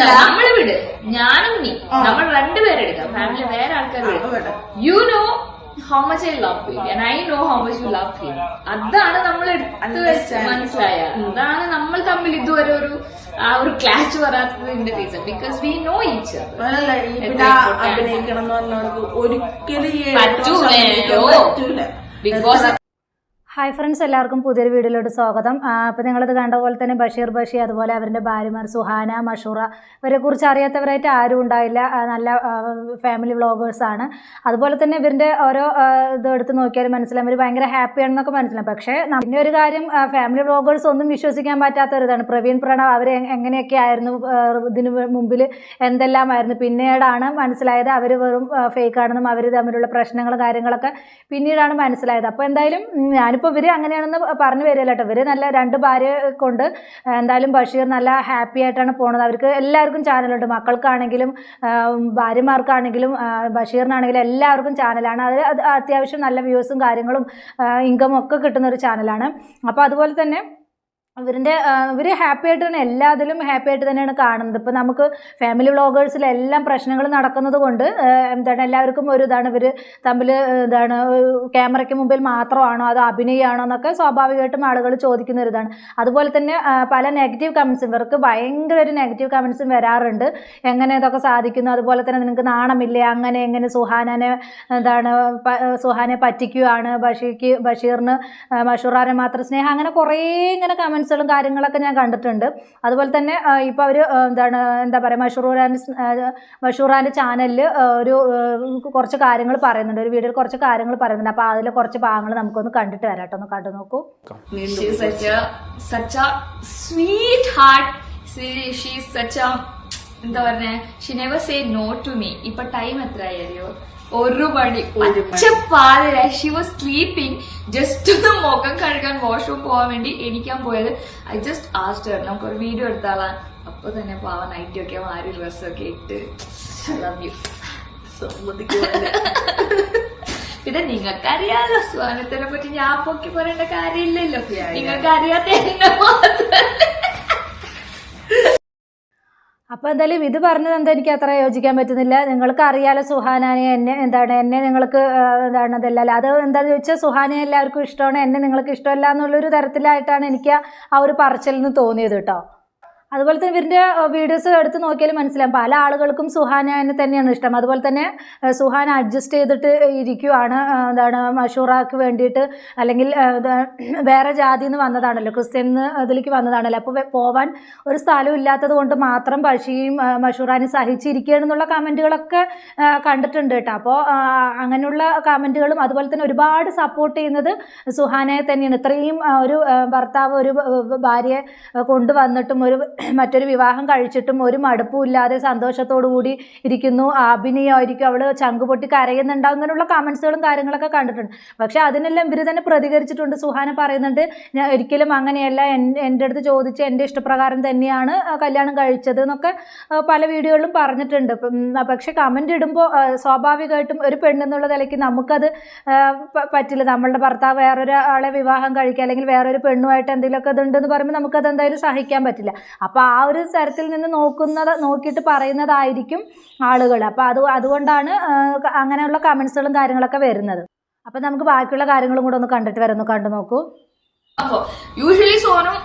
നമ്മള് വിട്, ഞാനും നീ, നമ്മൾ രണ്ടുപേരെടുക്കാം. ഫാമിലി വേറെ ആൾക്കാർ. You know how much I love him and I know how much you love him. അതാണ് നമ്മൾ എടുത്ത് വെച്ച് മനസ്സിലായ. അതാണ് നമ്മൾ തമ്മിൽ ഇതുവരെ ഒരു ക്ലാഷ് വരാത്തതിന്റെ reason. Because we know each അഭിനയിക്കണം എന്ന് പറഞ്ഞവർക്ക് ഒരിക്കലും പറ്റൂല. ബിക്കോസ് ഹായ് ഫ്രണ്ട്സ്, എല്ലാവർക്കും പുതിയൊരു വീഡിയോയിലോട്ട് സ്വാഗതം. അപ്പോൾ നിങ്ങളിത് കണ്ട പോലെ തന്നെ ബഷീർ അതുപോലെ അവരുടെ ഭാര്യമാർ സുഹാന, മഷൂറ, ഇവരെ കുറിച്ച് അറിയാത്തവരായിട്ട് ആരും ഉണ്ടായില്ല. നല്ല ഫാമിലി വ്ളോഗേഴ്സാണ്. അതുപോലെ തന്നെ ഇവരുടെ ഓരോ ഇത് എടുത്ത് നോക്കിയാലും മനസ്സിലാവും ഇവർ ഭയങ്കര ഹാപ്പിയാണെന്നൊക്കെ മനസ്സിലാവും. പക്ഷേ പിന്നെ ഒരു കാര്യം, ഫാമിലി വ്ളോഗേഴ്സ് ഒന്നും വിശ്വസിക്കാൻ പറ്റാത്തൊരിതാണ്. പ്രവീൺ പ്രണവ് അവർ എങ്ങനെയൊക്കെ ആയിരുന്നു, ഇതിന് മുമ്പിൽ എന്തെല്ലാമായിരുന്നു, പിന്നീടാണ് മനസ്സിലായത് അവർ വെറും ഫേക്കാണെന്നും അവർ തമ്മിലുള്ള പ്രശ്നങ്ങളും കാര്യങ്ങളൊക്കെ പിന്നീടാണ് മനസ്സിലായത്. അപ്പോൾ എന്തായാലും ഞാനിപ്പോൾ ഇവർ അങ്ങനെയാണെന്ന് പറഞ്ഞു വരില്ല കേട്ടോ. ഇവർ നല്ല രണ്ട് ഭാര്യ കൊണ്ട് എന്തായാലും ബഷീർ നല്ല ഹാപ്പി ആയിട്ടാണ് പോണത്. അവർക്ക് എല്ലാവർക്കും ചാനലുണ്ട്, മക്കൾക്കാണെങ്കിലും ഭാര്യമാർക്കാണെങ്കിലും ബഷീറിനാണെങ്കിലും എല്ലാവർക്കും ചാനലാണ്. അത് അത്യാവശ്യം നല്ല വ്യൂസും കാര്യങ്ങളും ഇൻകമും ഒക്കെ കിട്ടുന്ന ഒരു ചാനലാണ്. അപ്പോൾ അതുപോലെ തന്നെ ഇവർ ഹാപ്പി ആയിട്ട് തന്നെ എല്ലാത്തിലും ഹാപ്പി ആയിട്ട് തന്നെയാണ് കാണുന്നത്. ഇപ്പോൾ നമുക്ക് ഫാമിലി വ്ളോഗേഴ്സിലെല്ലാം പ്രശ്നങ്ങൾ നടക്കുന്നത് കൊണ്ട് എന്താണ് എല്ലാവർക്കും ഒരു ഇതാണ്, ഇവർ തമ്മിൽ എന്താണ് ക്യാമറയ്ക്ക് മുമ്പിൽ മാത്രമാണോ അതോ അഭിനയമാണോ എന്നൊക്കെ സ്വാഭാവികമായിട്ടും ആളുകൾ ചോദിക്കുന്ന ഒരു ഇതാണ്. അതുപോലെ തന്നെ പല നെഗറ്റീവ് കമൻസും, ഇവർക്ക് ഭയങ്കര ഒരു നെഗറ്റീവ് കമൻസും വരാറുണ്ട്. എങ്ങനെ ഇതൊക്കെ സാധിക്കുന്നു, അതുപോലെ തന്നെ നിനക്ക് നാണമില്ലേ, അങ്ങനെ എങ്ങനെ സുഹാനെ പറ്റിക്കുകയാണ്, ബഷീറിന് മഷൂറാനെ മാത്രം സ്നേഹം, അങ്ങനെ കുറേ ഇങ്ങനെ കമൻസ് കാര്യങ്ങളൊക്കെ ഞാൻ കണ്ടിട്ടുണ്ട്. അതുപോലെ തന്നെ ഇപ്പോൾ അവർ എന്താ പറയുക, മഷൂറാൻ്റെ ചാനലിൽ കുറച്ച് കാര്യങ്ങൾ പറയുന്നുണ്ട്, ഒരു വീഡിയോയിൽ കുറച്ച് കാര്യങ്ങൾ പറയുന്നുണ്ട്. അപ്പോൾ അതിൽ കുറച്ച് ഭാഗങ്ങൾ നമുക്കൊന്ന് കണ്ടിട്ട് വരാം കേട്ടോ. ഒന്ന് കണ്ടു നോക്കൂ. എന്താ പറഞ്ഞ, she never say no to me. ഇപ്പൊ ടൈം എത്രയായി അറിയോ? 1 മണി. പച്ചപ്പാല. She was sleeping. ജസ്റ്റ് ഒന്ന് മുഖം കഴുകാൻ വാഷ്റൂം പോവാൻ വേണ്ടി എണീക്കാൻ പോയത്. ഐ ജസ്റ്റ് ആസ്ക്ഡ് ഹർ, നമുക്കൊരു വീഡിയോ എടുത്താളാ. അപ്പൊ തന്നെ പാവ നൈറ്റ് ഒക്കെ മാറി ഡ്രസ്സൊക്കെ ഇട്ട് ലവ് യു. പിന്നെ നിങ്ങൾക്കറിയാലോ സ്വാനത്തിനെ പറ്റി ഞാൻ പൊക്കി പറയേണ്ട കാര്യമില്ലല്ലോ. നിങ്ങൾക്ക് അറിയാത്ത എന്നെ അപ്പോൾ എന്തായാലും ഇത് പറഞ്ഞത് എന്താ എനിക്ക് അത്ര യോജിക്കാൻ പറ്റുന്നില്ല. നിങ്ങൾക്ക് അറിയാലോ സുഹാനെ, എന്നെ നിങ്ങൾക്ക് അതല്ലല്ലോ. അത് എന്താണെന്ന് ചോദിച്ചാൽ സുഹാനെ എല്ലാവർക്കും ഇഷ്ടമാണ്, എന്നെ നിങ്ങൾക്ക് ഇഷ്ടമല്ല എന്നുള്ളൊരു തരത്തിലായിട്ടാണ് എനിക്ക് ആ ഒരു പറച്ചിൽ നിന്ന് തോന്നിയത് കേട്ടോ. അതുപോലെ തന്നെ ഇവരുടെ വീഡിയോസ് എടുത്ത് നോക്കിയാലും മനസ്സിലാവും പല ആളുകൾക്കും സുഹാനെ തന്നെയാണ് ഇഷ്ടം. അതുപോലെ തന്നെ സുഹാന അഡ്ജസ്റ്റ് ചെയ്തിട്ട് ഇരിക്കുവാണ്, മഷൂറാക്ക് വേണ്ടിയിട്ട്, അല്ലെങ്കിൽ വേറെ ജാതിയിൽ നിന്ന് വന്നതാണല്ലോ, ക്രിസ്ത്യൻ ഇതിലേക്ക് വന്നതാണല്ലോ. അപ്പോൾ പോവാൻ ഒരു സ്ഥലവും ഇല്ലാത്തത് കൊണ്ട് മാത്രം ബഷീയും മഷൂറാനും സഹിച്ചിരിക്കുകയാണെന്നുള്ള കമൻറ്റുകളൊക്കെ കണ്ടിട്ടുണ്ട് കേട്ടോ. അപ്പോൾ അങ്ങനെയുള്ള കമൻറ്റുകളും അതുപോലെ തന്നെ ഒരുപാട് സപ്പോർട്ട് ചെയ്യുന്നത് സുഹാനയെ തന്നെയാണ്. ഇത്രയും ഒരു ഭർത്താവ് ഒരു ഭാര്യയെ കൊണ്ടുവന്നിട്ടും മറ്റൊരു വിവാഹം കഴിച്ചിട്ടും ഒരു മടുപ്പും ഇല്ലാതെ സന്തോഷത്തോടു കൂടി ഇരിക്കുന്നു, അഭിനയമായിരിക്കും, അവൾ ചങ്കുപൊട്ടി കരയുന്നുണ്ടാവും, അങ്ങനെയുള്ള കമൻസുകളും കാര്യങ്ങളൊക്കെ കണ്ടിട്ടുണ്ട്. പക്ഷെ അതിനെല്ലാം ഇവർ തന്നെ പ്രതികരിച്ചിട്ടുണ്ട്. സുഹാന പറയുന്നുണ്ട്, ഞാൻ ഒരിക്കലും അങ്ങനെയല്ല, എൻ്റെ അടുത്ത് ചോദിച്ച് എൻ്റെ ഇഷ്ടപ്രകാരം തന്നെയാണ് കല്യാണം കഴിച്ചത് എന്നൊക്കെ പല വീഡിയോകളിലും പറഞ്ഞിട്ടുണ്ട്. പക്ഷെ കമൻ്റ് ഇടുമ്പോൾ സ്വാഭാവികമായിട്ടും ഒരു പെണ്ണെന്നുള്ള നിലയ്ക്ക് നമുക്കത് പറ്റില്ല. നമ്മളുടെ ഭർത്താവ് വേറൊരാളെ വിവാഹം കഴിക്കുക അല്ലെങ്കിൽ വേറൊരു പെണ്ണുമായിട്ട് എന്തെങ്കിലുമൊക്കെ ഇതുണ്ടെന്ന് പറയുമ്പോൾ നമുക്കത് എന്തായാലും സഹിക്കാൻ പറ്റില്ല. അപ്പോൾ ആ ഒരു തരത്തിൽ നിന്ന് നോക്കിയിട്ട് പറയുന്നതായിരിക്കും ആളുകൾ. അപ്പോൾ അതുകൊണ്ടാണ് അങ്ങനെയുള്ള കമൻസുകളും കാര്യങ്ങളൊക്കെ വരുന്നത്. അപ്പം നമുക്ക് ബാക്കിയുള്ള കാര്യങ്ങളും കൂടെ ഒന്ന് കണ്ടു നോക്കൂ. അപ്പോ യൂഷ്വലി സോനു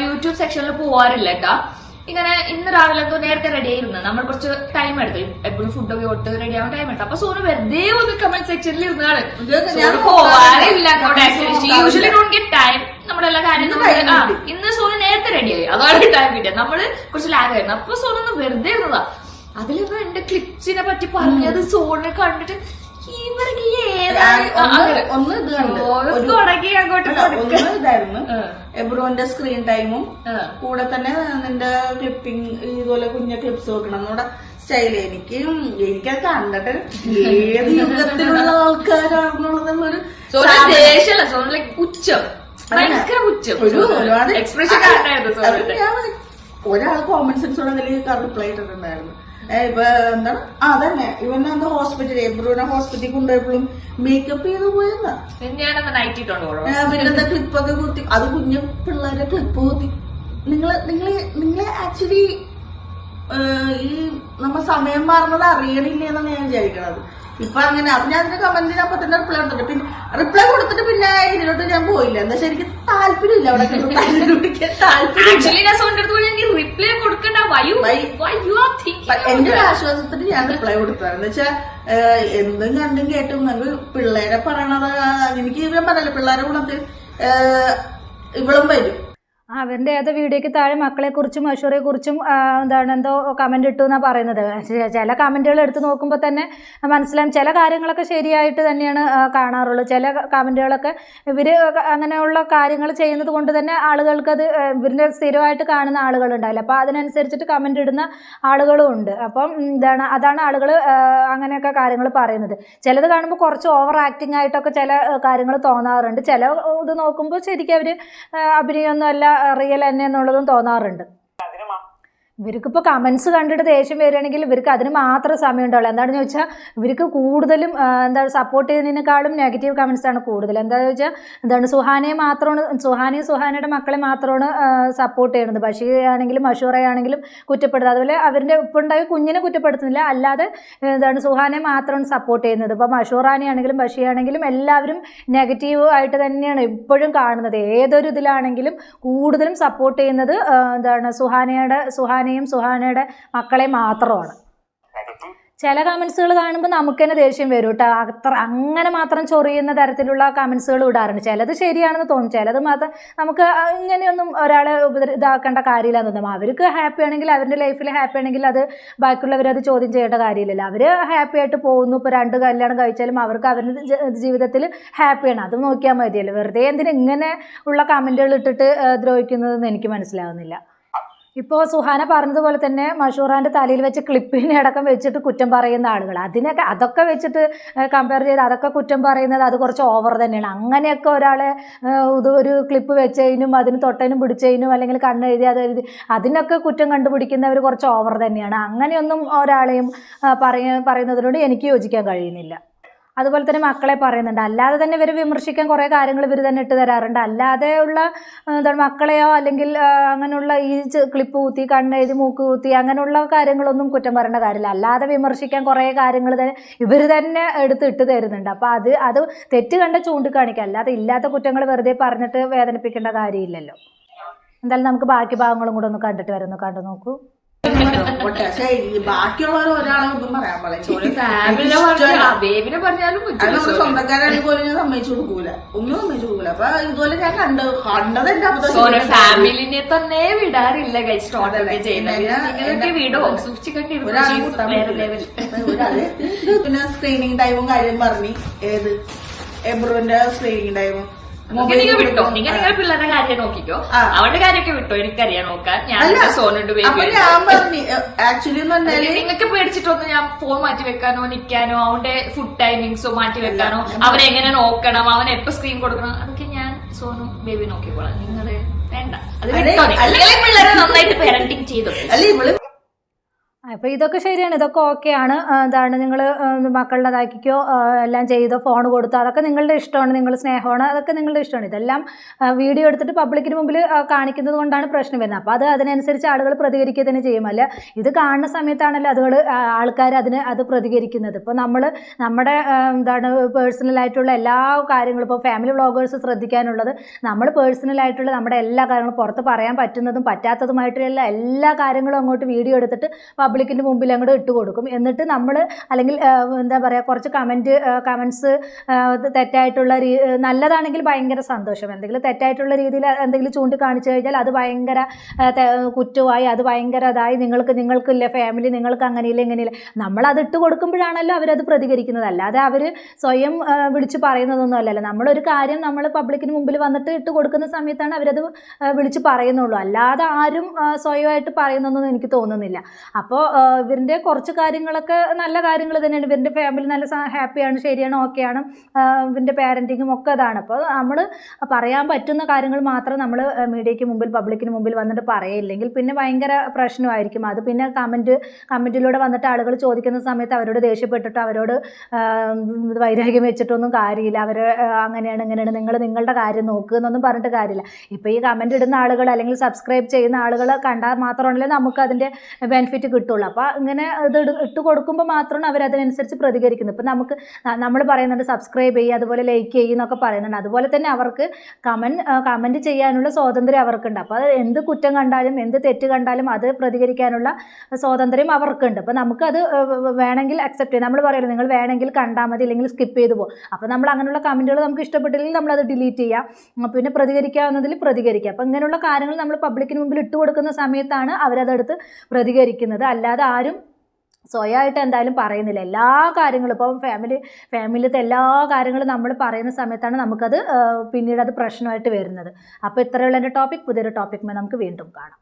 യൂട്യൂബ് സെക്ഷനിൽ പോവാറില്ല കേട്ടാ. ഇങ്ങനെ ഇന്ന് രാവിലെ നേരത്തെ റെഡി ആയിരുന്നു, നമ്മൾ കുറച്ച് ടൈം എടുത്തു, എപ്പോഴും ഫുഡൊക്കെ കൊടുത്ത് റെഡി ആവാൻ ടൈം എടുത്തു. അപ്പൊ സോനു വെറുതെ ഒന്ന് കമന്റ് സെക്ഷനിൽ ഇരുന്നാണ്. പോവാറില്ല യൂഷ്വലി ഡോണ്ട് ഗെറ്റ് ടൈം. നമ്മുടെ എല്ലാ കാര്യങ്ങളും ഇന്ന് സോനു നേരത്തെ റെഡിയായി, അതാണ് ടൈം കിട്ടിയത്. നമ്മള് കുറച്ച് ലാഗ് ആയിരുന്നു. അപ്പൊ സോനു ഒന്ന് വെറുതെ ഇരുന്നതാ. അതിലിപ്പോ എന്റെ ക്ലിപ്സിനെ പറ്റി പറഞ്ഞത് സോണിനെ കണ്ടിട്ട് എബ്രോന്റെ സ്ക്രീൻ ടൈമും കൂടെ തന്നെ നിന്റെ ക്ലിപ്പിംഗ് ഇതുപോലെ കുഞ്ഞ ക്ലിപ്സ് വെക്കണം നമ്മുടെ സ്റ്റൈല്. എനിക്കത് കണ്ടിട്ട് ഏത് യുഗത്തിലുള്ള ആൾക്കാരാണെന്നുള്ളതൊരു ഒരാൾ കോമൺ സെൻസോടെ റിപ്ലൈ ഇട്ടിട്ടുണ്ടായിരുന്നു. ഇപ്പൊ എന്താണ് അതന്നെ ഇവനെന്താ ഹോസ്പിറ്റലിൽ എബ്രൂനെ ഹോസ്പിറ്റലിൽ കൊണ്ടുപോയപ്പോഴും മേക്കപ്പ് ചെയ്ത് പോയെന്നാ. പിന്നെന്താ ക്ലിപ്പൊക്കെ കുത്തി, അത് കുഞ്ഞു പിള്ളേരെ ക്ലിപ്പ് കുത്തി. നിങ്ങളെ ആക്ച്വലി ഈ നമ്മ സമയം മാറുന്നത് അറിയണില്ല എന്നാണ് ഞാൻ വിചാരിക്കണത്. ഇപ്പൊ അങ്ങനെ അപ്പൊ ഞാൻ അതിന്റെ കമന്റിന് അപ്പൊ തന്നെ റിപ്ലൈ കൊടുത്തിട്ട് പിന്നെ റിപ്ലൈ കൊടുത്തിട്ട് പിന്നെ ഇതിലോട്ട് ഞാൻ പോയില്ല. എന്താ വെച്ചാൽ എനിക്ക് താല്പര്യമില്ല അവിടെ എന്റെ ഒരു ആശ്വാസത്തിന് ഞാൻ റിപ്ലൈ കൊടുത്തതാണ്. എന്ന് വെച്ചാൽ എന്തും കണ്ടും കേട്ടും നമുക്ക് പിള്ളേരെ പറയണത് എനിക്ക് ഇവരും പറഞ്ഞല്ലോ പിള്ളേരെ ഗുണത്തിൽ ഇവളും വരും. അവരുടെ ഏതോ വീഡിയോയ്ക്ക് താഴെ മക്കളെക്കുറിച്ചും അഷൂറെക്കുറിച്ചും എന്താണ് എന്തോ കമൻ്റ് ഇട്ടു എന്നാണ് പറയുന്നത്. ചില കമൻറ്റുകൾ എടുത്ത് നോക്കുമ്പോൾ തന്നെ മനസ്സിലാവും ചില കാര്യങ്ങളൊക്കെ ശരിയായിട്ട് തന്നെയാണ് കാണാറുള്ളൂ. ചില കമൻറ്റുകളൊക്കെ ഇവർ അങ്ങനെയുള്ള കാര്യങ്ങൾ ചെയ്യുന്നത് കൊണ്ട് തന്നെ ആളുകൾക്കത് ഇവരുടെ സ്ഥിരമായിട്ട് കാണുന്ന ആളുകളുണ്ടാവില്ല. അപ്പോൾ അതിനനുസരിച്ചിട്ട് കമൻ്റ് ഇടുന്ന ആളുകളും ഉണ്ട്. അപ്പം അതാണ് ആളുകൾ അങ്ങനെയൊക്കെ കാര്യങ്ങൾ പറയുന്നത്. ചിലത് കാണുമ്പോൾ കുറച്ച് ഓവർ ആക്ടിങ് ആയിട്ടൊക്കെ ചില കാര്യങ്ങൾ തോന്നാറുണ്ട്. ചില ഇത് നോക്കുമ്പോൾ ശരിക്കും അവർ അഭിനയമൊന്നുമല്ല റിയൽ തന്നെ എന്നുള്ളതും തോന്നാറുണ്ട്. ഇവർക്കിപ്പോൾ കമൻസ് കണ്ടിട്ട് ദേഷ്യം വരികയാണെങ്കിൽ ഇവർക്ക് അതിന് മാത്രം സമയം ഉണ്ടാവുള്ളൂ. എന്താണെന്ന് ചോദിച്ചാൽ ഇവർക്ക് കൂടുതലും സപ്പോർട്ട് ചെയ്യുന്നതിനേക്കാളും നെഗറ്റീവ് കമൻസാണ് കൂടുതൽ. എന്താണെന്ന് വെച്ചാൽ സുഹാനയും സുഹാനയുടെ മക്കളെ മാത്രമാണ് സപ്പോർട്ട് ചെയ്യുന്നത്. ബഷീറാണെങ്കിലും മഷൂറയാണെങ്കിലും കുറ്റപ്പെടുത്തുന്നത്. അതുപോലെ അവരുടെ ഇപ്പോൾ ഉണ്ടായ കുഞ്ഞിനെ കുറ്റപ്പെടുത്തുന്നില്ല, അല്ലാതെ സുഹാനെ മാത്രമാണ് സപ്പോർട്ട് ചെയ്യുന്നത്. ഇപ്പോൾ മഷൂറാനെയാണെങ്കിലും ബഷീറാണെങ്കിലും എല്ലാവരും നെഗറ്റീവ് ആയിട്ട് തന്നെയാണ് ഇപ്പോഴും കാണുന്നത്. ഏതൊരു ഇതിലാണെങ്കിലും കൂടുതലും സപ്പോർട്ട് ചെയ്യുന്നത് സുഹാനയുടെ മക്കളെ മാത്രമാണ്. ചില കമൻസുകൾ കാണുമ്പോൾ നമുക്ക് തന്നെ ദേഷ്യം വരും കേട്ടോ. അങ്ങനെ മാത്രം ചൊറിയുന്ന തരത്തിലുള്ള കമൻസുകൾ ഇടാറുണ്ട്. ചിലത് ശരിയാണെന്ന് തോന്നും, ചിലത് മാത്രം നമുക്ക് ഇങ്ങനെയൊന്നും ഒരാളെ ഇതാക്കേണ്ട കാര്യമില്ലാന്ന് തോന്നും. അവർക്ക് ഹാപ്പി ആണെങ്കിൽ, അവരുടെ ലൈഫിൽ ഹാപ്പി ആണെങ്കിൽ അത് ബാക്കിയുള്ളവരത് ചോദ്യം ചെയ്യേണ്ട കാര്യമില്ലല്ലോ. അവർ ഹാപ്പി ആയിട്ട് പോകുന്നു. ഇപ്പോൾ 2 കല്യാണം കഴിച്ചാലും അവർക്ക് അവരുടെ ജീവിതത്തിൽ ഹാപ്പിയാണ്. അത് നോക്കിയാൽ മതിയല്ലോ. വെറുതെ എന്തിനാ ഇങ്ങനെ ഉള്ള കമൻറ്റുകൾ ഇട്ടിട്ട് ദ്രോഹിക്കുന്നതെന്ന് എനിക്ക് മനസ്സിലാവുന്നില്ല. ഇപ്പോൾ സുഹാന പറഞ്ഞതുപോലെ തന്നെ മഷൂറാൻ്റെ തലയിൽ വെച്ച് ക്ലിപ്പിനെ അടക്കം വെച്ചിട്ട് കുറ്റം പറയുന്ന ആളുകൾ, അതൊക്കെ വെച്ചിട്ട് കമ്പയർ ചെയ്ത് അതൊക്കെ കുറ്റം പറയുന്നത് അത് കുറച്ച് ഓവർ തന്നെയാണ്. അങ്ങനെയൊക്കെ ഒരാളെ ഒരു ക്ലിപ്പ് വെച്ചതിനും അതിന് തൊട്ടതിനും പിടിച്ചതിനും അല്ലെങ്കിൽ കണ്ണെഴുതി അതെഴുതി അതിനൊക്കെ കുറ്റം കണ്ടുപിടിക്കുന്നവർ കുറച്ച് ഓവർ തന്നെയാണ്. അങ്ങനെയൊന്നും ഒരാളെയും പറയുന്നതിനോട് എനിക്ക് യോജിക്കാൻ കഴിയുന്നില്ല. അതുപോലെ തന്നെ മക്കളെ പറയുന്നുണ്ട്. അല്ലാതെ തന്നെ ഇവർ വിമർശിക്കാൻ കുറേ കാര്യങ്ങൾ ഇവർ തന്നെ ഇട്ട് തരാറുണ്ട്. അല്ലാതെ ഉള്ള മക്കളെയോ അല്ലെങ്കിൽ അങ്ങനെയുള്ള ഈ ക്ലിപ്പ് കുത്തി കണ്ണെഴുതി മൂക്ക് കുത്തി അങ്ങനെയുള്ള കാര്യങ്ങളൊന്നും കുറ്റം പറയേണ്ട കാര്യമില്ല. അല്ലാതെ വിമർശിക്കാൻ കുറേ കാര്യങ്ങൾ തന്നെ ഇവർ തന്നെ ഇട്ട് തരുന്നുണ്ട്. അപ്പോൾ അത് തെറ്റ് കണ്ട ചൂണ്ടിക്കാണിക്കുക, അല്ലാതെ ഇല്ലാത്ത കുറ്റങ്ങൾ വെറുതെ പറഞ്ഞിട്ട് വേദനിപ്പിക്കേണ്ട കാര്യമില്ലല്ലോ. എന്തായാലും നമുക്ക് ബാക്കി ഭാഗങ്ങളും കൂടെ ഒന്ന് കണ്ടിട്ട് വരുന്നു. കണ്ടു നോക്കൂ. പക്ഷെ ബാക്കിയുള്ളവർ ഒരാളെ ഒന്നും പറയാൻ നമ്മുടെ സ്വന്തക്കാരാണെങ്കിൽ പോലും ഞാൻ സമ്മതിച്ചു കൊടുക്കൂല, ഒന്നും സമ്മതിച്ചു കൊടുക്കൂല. അപ്പൊ ഇതുപോലെ ഞാൻ കണ്ടത് എന്റെ അബദ്ധം. ഫാമിലിനെ തന്നെ വിടാറില്ല. പിന്നെ സ്ക്രീനിങ് ടൈമും കാര്യം പറഞ്ഞ് ഏത് എബ്രുവിന്റെ സ്ക്രീനിങ് ടൈമും വിട്ടോ. നിങ്ങൾ പിള്ളേരുടെ കാര്യം നോക്കിക്കോ, അവന്റെ കാര്യമൊക്കെ വിട്ടോ. എനിക്കറിയാം നോക്കാൻ. ഞാൻ സോനുണ്ട് ആക്ച്വലി നിങ്ങൾക്ക് പേടിച്ചിട്ടൊന്നും ഞാൻ ഫോൺ മാറ്റി വെക്കാനോ നിൽക്കാനോ അവന്റെ ഫുഡ് ടൈമിങ്സോ മാറ്റി വെക്കാനോ അവനെ എങ്ങനെ നോക്കണം അവൻ എപ്പോ സ്ക്രീൻ കൊടുക്കണം അതൊക്കെ ഞാൻ സോനു ബേബി നോക്കിക്കോളാം. നിങ്ങള് വേണ്ട അത് വിട്ടോ. അല്ലെങ്കിൽ പിള്ളേരെ നന്നായിട്ട് പാരന്റിങ് ചെയ്തോ. അപ്പോൾ ഇതൊക്കെ ശരിയാണ്, ഇതൊക്കെ ഓക്കെയാണ്. നിങ്ങൾ മക്കളുടെ ഇതാക്കിക്കോ, എല്ലാം ചെയ്തോ, ഫോൺ കൊടുത്തോ, അതൊക്കെ നിങ്ങളുടെ ഇഷ്ടമാണ്, നിങ്ങളുടെ സ്നേഹമാണ്, അതൊക്കെ നിങ്ങളുടെ ഇഷ്ടമാണ്. ഇതെല്ലാം വീഡിയോ എടുത്തിട്ട് പബ്ലിക്കിന് മുമ്പിൽ കാണിക്കുന്നത് കൊണ്ടാണ് പ്രശ്നം വരുന്നത്. അപ്പോൾ അതിനനുസരിച്ച് ആളുകൾ പ്രതികരിക്കുക തന്നെ ചെയ്യുമല്ല. ഇത് കാണുന്ന സമയത്താണല്ലോ ആൾക്കാർ അത് പ്രതികരിക്കുന്നത്. ഇപ്പോൾ നമ്മുടെ പേഴ്സണലായിട്ടുള്ള എല്ലാ കാര്യങ്ങളും, ഇപ്പോൾ ഫാമിലി വ്ളോഗേഴ്സ് ശ്രദ്ധിക്കാനുള്ളത് നമ്മൾ പേഴ്സണലായിട്ടുള്ള നമ്മുടെ എല്ലാ കാര്യങ്ങളും പുറത്ത് പറയാൻ പറ്റുന്നതും പറ്റാത്തതുമായിട്ടുള്ള എല്ലാ കാര്യങ്ങളും അങ്ങോട്ട് വീഡിയോ എടുത്തിട്ട് പബ്ലിക്കിൻ്റെ മുമ്പിൽ അങ്ങോട്ട് ഇട്ട് കൊടുക്കും. എന്നിട്ട് നമ്മൾ അല്ലെങ്കിൽ കുറച്ച് കമൻസ് തെറ്റായിട്ടുള്ള നല്ലതാണെങ്കിൽ ഭയങ്കര സന്തോഷം, എന്തെങ്കിലും തെറ്റായിട്ടുള്ള രീതിയിൽ എന്തെങ്കിലും ചൂണ്ടിക്കാണിച്ചു കഴിഞ്ഞാൽ അത് ഭയങ്കര കുറ്റമായി, അത് ഭയങ്കര ഇതായി, നിങ്ങൾക്കില്ല ഫാമിലി, നിങ്ങൾക്ക് അങ്ങനെയില്ല ഇങ്ങനെയില്ല. നമ്മളത് ഇട്ട് കൊടുക്കുമ്പോഴാണല്ലോ അവരത് പ്രതികരിക്കുന്നത്. അല്ലാതെ അവർ സ്വയം വിളിച്ച് പറയുന്നതൊന്നും അല്ലല്ലോ. നമ്മളൊരു കാര്യം നമ്മൾ പബ്ലിക്കിന് മുമ്പിൽ വന്നിട്ട് ഇട്ട് കൊടുക്കുന്ന സമയത്താണ് അവരത് വിളിച്ച് പറയുന്നുള്ളൂ. അല്ലാതെ ആരും സ്വയമായിട്ട് പറയുന്നൊന്നും എനിക്ക് തോന്നുന്നില്ല. അപ്പോൾ ഇവരുടെ കുറച്ച് കാര്യങ്ങളൊക്കെ നല്ല കാര്യങ്ങൾ തന്നെയാണ്. ഇവരുടെ ഫാമിലി നല്ല ഹാപ്പിയാണ്, ശരിയാണ്, ഓക്കെയാണ്, ഇവരുടെ പാരൻറ്റിങ്ങും ഒക്കെ അതാണ്. അപ്പോൾ നമ്മൾ പറയാൻ പറ്റുന്ന കാര്യങ്ങൾ മാത്രം നമ്മൾ മീഡിയയ്ക്ക് മുമ്പിൽ പബ്ലിക്കിന് മുമ്പിൽ വന്നിട്ട് പറയില്ലെങ്കിൽ പിന്നെ ഭയങ്കര പ്രശ്നമായിരിക്കും. അത് പിന്നെ കമൻറ്റിലൂടെ വന്നിട്ട് ആളുകൾ ചോദിക്കുന്ന സമയത്ത് അവരോട് ദേഷ്യപ്പെട്ടിട്ട് അവരോട് വൈരാഗ്യം വെച്ചിട്ടൊന്നും കാര്യമില്ല. അവർ അങ്ങനെയാണ് ഇങ്ങനെയാണ്, നിങ്ങൾ നിങ്ങളുടെ കാര്യം നോക്കുക എന്നൊന്നും പറഞ്ഞിട്ട് കാര്യമില്ല. ഇപ്പോൾ ഈ കമൻറ്റ് ഇടുന്ന ആളുകൾ അല്ലെങ്കിൽ സബ്സ്ക്രൈബ് ചെയ്യുന്ന ആളുകൾ കണ്ടാൽ മാത്രമാണല്ലേ നമുക്ക് അതിൻ്റെ ബെനിഫിറ്റ് കിട്ടുള്ളൂ. അപ്പോൾ ഇങ്ങനെ ഇത് ഇട്ട് കൊടുക്കുമ്പോൾ മാത്രമാണ് അവരതിനനുസരിച്ച് പ്രതികരിക്കുന്നത്. ഇപ്പം നമ്മൾ പറയുന്നുണ്ട് സബ്സ്ക്രൈബ് ചെയ്യുക, അതുപോലെ ലൈക്ക് ചെയ്യുക എന്നൊക്കെ പറയുന്നുണ്ട്. അതുപോലെ തന്നെ അവർക്ക് കമൻറ്റ് ചെയ്യാനുള്ള സ്വാതന്ത്ര്യം അവർക്കുണ്ട്. അപ്പോൾ അത് എന്ത് കുറ്റം കണ്ടാലും എന്ത് തെറ്റ് കണ്ടാലും അത് പ്രതികരിക്കാനുള്ള സ്വാതന്ത്ര്യം അവർക്കുണ്ട്. അപ്പോൾ നമുക്കത് വേണമെങ്കിൽ അക്സെപ്റ്റ് ചെയ്യാം. നമ്മൾ പറയുമല്ലോ നിങ്ങൾ വേണമെങ്കിൽ കണ്ടാൽ മതി, അല്ലെങ്കിൽ സ്കിപ്പ് ചെയ്ത് പോകും. അപ്പോൾ നമ്മൾ അങ്ങനെയുള്ള കമൻറ്റുകൾ നമുക്ക് ഇഷ്ടപ്പെട്ടില്ലെങ്കിൽ നമ്മളത് ഡിലീറ്റ് ചെയ്യാം, പിന്നെ പ്രതികരിക്കാവുന്നതിൽ പ്രതികരിക്കുക. അപ്പോൾ ഇങ്ങനെയുള്ള കാര്യങ്ങൾ നമ്മൾ പബ്ലിക്കിന് മുമ്പിൽ ഇട്ട് കൊടുക്കുന്ന സമയത്താണ് അവരതെടുത്ത് പ്രതികരിക്കുന്നത്. അല്ലാതെ ആരും സ്വയമായിട്ട് എന്തായാലും പറയുന്നില്ല. എല്ലാ കാര്യങ്ങളും ഇപ്പം ഫാമിലിത്തെ എല്ലാ കാര്യങ്ങളും നമ്മൾ പറയുന്ന സമയത്താണ് നമുക്കത് പിന്നീട് അത് പ്രശ്നമായിട്ട് വരുന്നത്. അപ്പോൾ ഇത്രയുള്ള എൻ്റെ ടോപ്പിക്. പുതിയൊരു ടോപ്പിക്കുമായി നമുക്ക് വീണ്ടും കാണാം.